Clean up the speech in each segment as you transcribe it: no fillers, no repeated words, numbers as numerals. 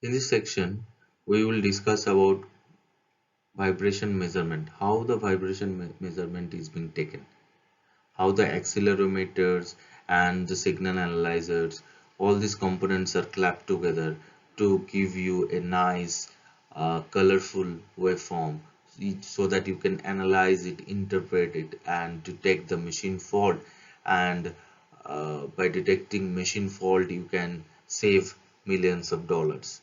In this section, we will discuss about vibration measurement, how the vibration measurement is being taken, how the accelerometers and the signal analyzers, all these components are clapped together to give you a nice colorful waveform so that you can analyze it, interpret it, and detect the machine fault. And by detecting machine fault, you can save millions of dollars.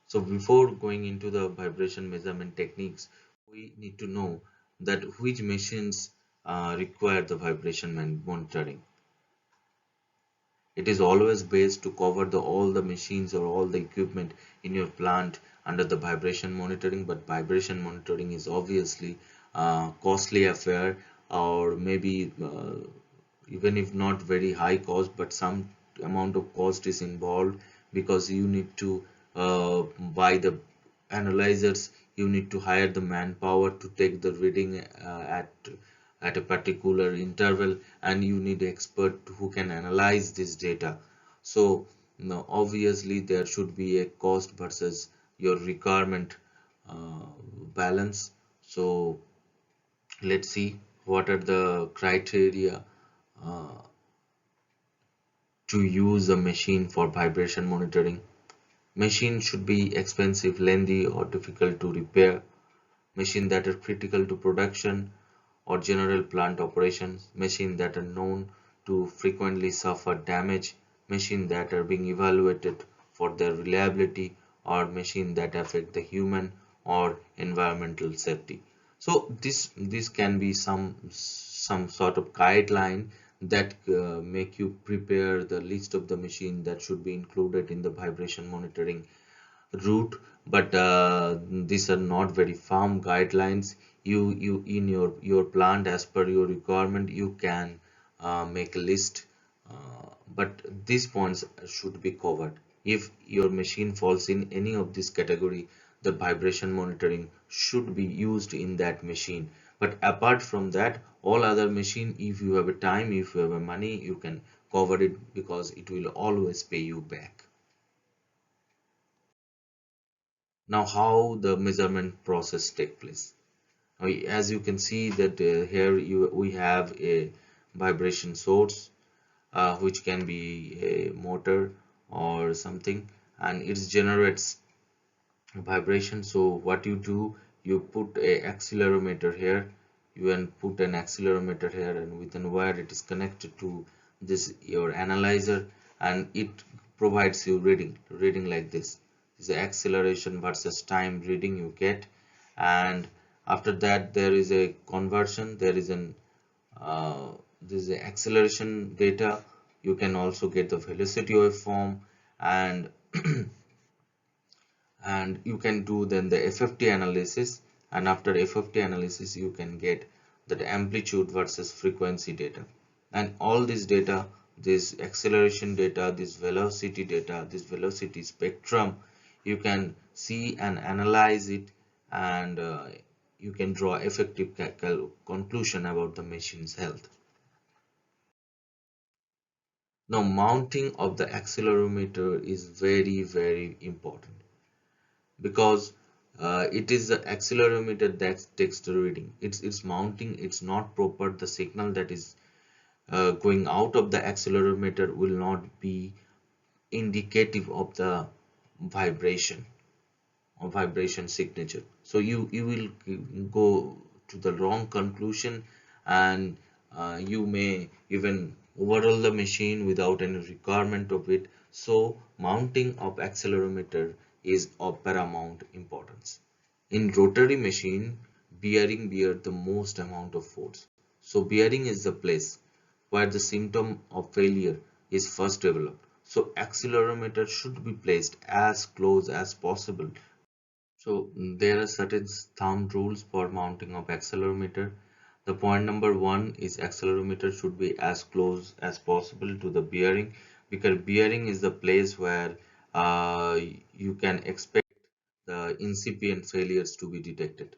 So before going into the vibration measurement techniques, we need to know that which machines require the vibration monitoring. It is always best to cover all the machines or all the equipment in your plant under the vibration monitoring, but vibration monitoring is obviously costly affair, or maybe even if not very high cost, but some amount of cost is involved, because you need to buy the analyzers, you need to hire the manpower to take the reading at a particular interval, and you need expert who can analyze this data. So now obviously there should be a cost versus your requirement balance. So let's see what are the criteria uh, to use a machine for vibration monitoring. Machine should be expensive, lengthy, or difficult to repair. Machine that are critical to production or general plant operations. Machine that are known to frequently suffer damage. Machine that are being evaluated for their reliability, or machine that affect the human or environmental safety. So this can be some sort of guideline that make you prepare the list of the machine that should be included in the vibration monitoring route. But these are not very firm guidelines. You in your plant, as per your requirement, you can make a list, but these points should be covered. If your machine falls in any of this category, the vibration monitoring should be used in that machine. But apart from that, all other machine, if you have a time, if you have a money, you can cover it, because it will always pay you back. Now, how the measurement process take place? As you can see that here we have a vibration source, which can be a motor or something, and it generates vibration. So what you do, you put a accelerometer here, you can put an accelerometer here, and within wire it is connected to this your analyzer, and it provides you reading like this. This is the acceleration versus time reading you get. And after that, there is a conversion, there is an this is the acceleration data. You can also get the velocity waveform, and you can do then the FFT analysis, and after FFT analysis you can get that amplitude versus frequency data. And all this data, this acceleration data, this velocity spectrum, you can see and analyze it, and you can draw effective conclusion about the machine's health. Now, mounting of the accelerometer is very important, because it is the accelerometer that takes the reading. It's mounting, it's not proper. The signal that is going out of the accelerometer will not be indicative of the vibration or vibration signature. So you will go to the wrong conclusion, and you may even overhaul the machine without any requirement of it. So mounting of accelerometer is of paramount importance. In rotary machine, bearing bear the most amount of force. So bearing is the place where the symptom of failure is first developed. So accelerometer should be placed as close as possible. So there are certain thumb rules for mounting of accelerometer. The point number one is accelerometer should be as close as possible to the bearing, because bearing is the place where you can expect the incipient failures to be detected.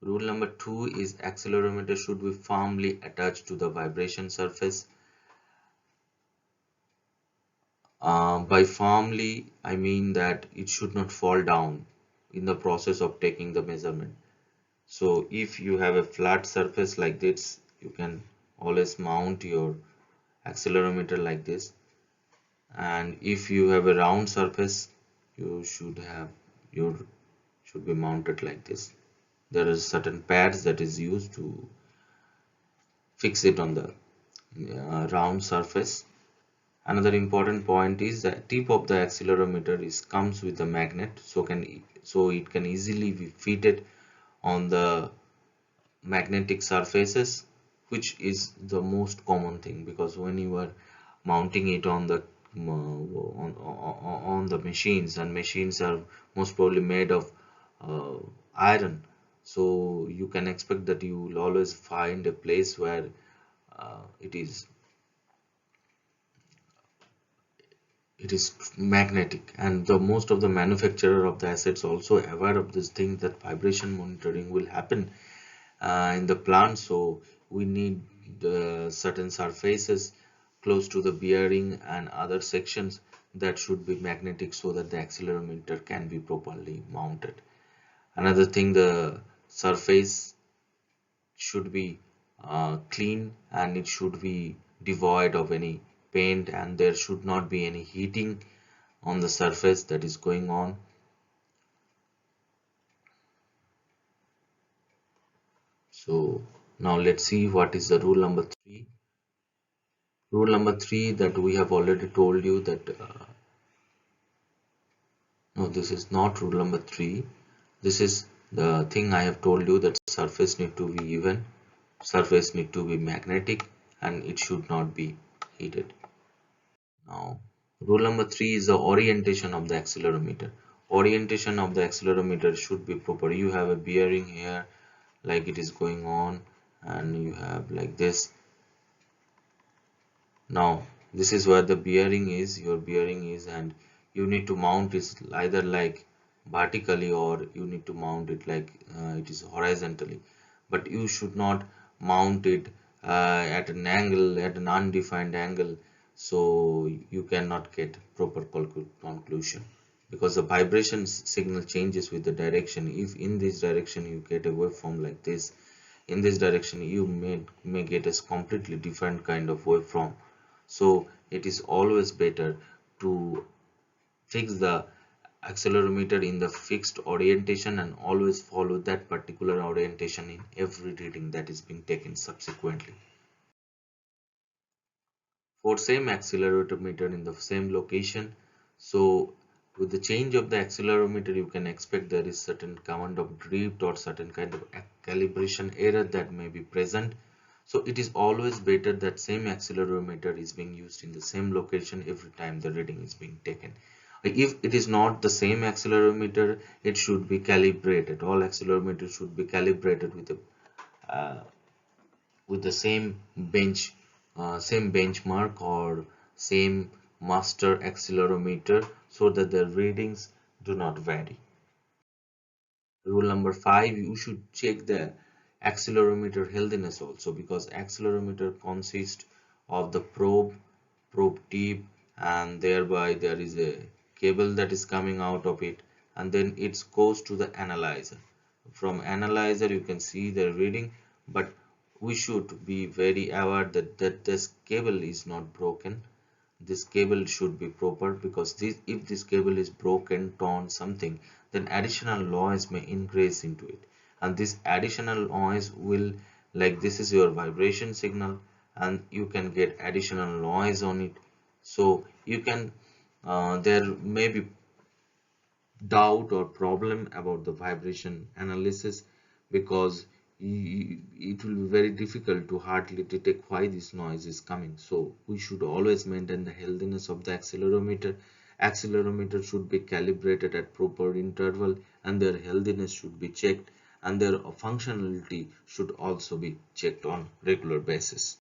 Rule number two is accelerometer should be firmly attached to the vibration surface. By firmly, I mean that it should not fall down in the process of taking the measurement. So if you have a flat surface like this, you can always mount your accelerometer like this. And if you have a round surface, you should have your should be mounted like this. There are certain pads that is used to fix it on the round surface. Another important point is the tip of the accelerometer is comes with a magnet, so it can easily be fitted on the magnetic surfaces, which is the most common thing, because when you are mounting it on the on the machines, and machines are most probably made of uh, iron, so you can expect that you will always find a place where it is magnetic. And the most of the manufacturer of the assets also aware of this thing, that vibration monitoring will happen in the plant. So we need certain surfaces close to the bearing and other sections that should be magnetic, so that the accelerometer can be properly mounted. Another thing, the surface should be clean, and it should be devoid of any paint, and there should not be any heating on the surface that is going on. So now let's see what is the rule number 3. Rule number 3 that we have already told you that no, this is not rule number 3. This is the thing I have told you, that surface need to be even, surface need to be magnetic, and it should not be heated. Now, rule number 3 is the orientation of the accelerometer. Orientation of the accelerometer should be proper. You have a bearing here, like it is going on, and you have like this. Now, this is where the bearing is, your bearing is, and you need to mount it either like vertically, or you need to mount it like it is horizontally. But you should not mount it at an angle, at an undefined angle, so you cannot get proper conclusion, because the vibration signal changes with the direction. If in this direction you get a waveform like this, in this direction you may get a completely different kind of waveform. So it is always better to fix the accelerometer in the fixed orientation, and always follow that particular orientation in every reading that is being taken subsequently. For same accelerometer in the same location, so with the change of the accelerometer, you can expect there is certain amount of drift or certain kind of calibration error that may be present. So it is always better that same accelerometer is being used in the same location every time the reading is being taken. If it is not the same accelerometer, it should be calibrated. All accelerometers should be calibrated uh, with the same benchmark or same master accelerometer, so that the readings do not vary. Rule number 5, you should check the accelerometer healthiness also, because accelerometer consists of the probe tip, and thereby there is a cable that is coming out of it, and then it goes to the analyzer. From analyzer you can see the reading, but we should be very aware that this cable is not broken. This cable should be proper, because if this cable is broken, torn, something, then additional noise may increase into it, and this additional noise will, like this is your vibration signal, and you can get additional noise on it. So you can there may be doubt or problem about the vibration analysis, because it will be very difficult to hardly detect why this noise is coming. So we should always maintain the healthiness of the accelerometer. Accelerometer should be calibrated at proper interval, and their healthiness should be checked, and their functionality should also be checked on regular basis.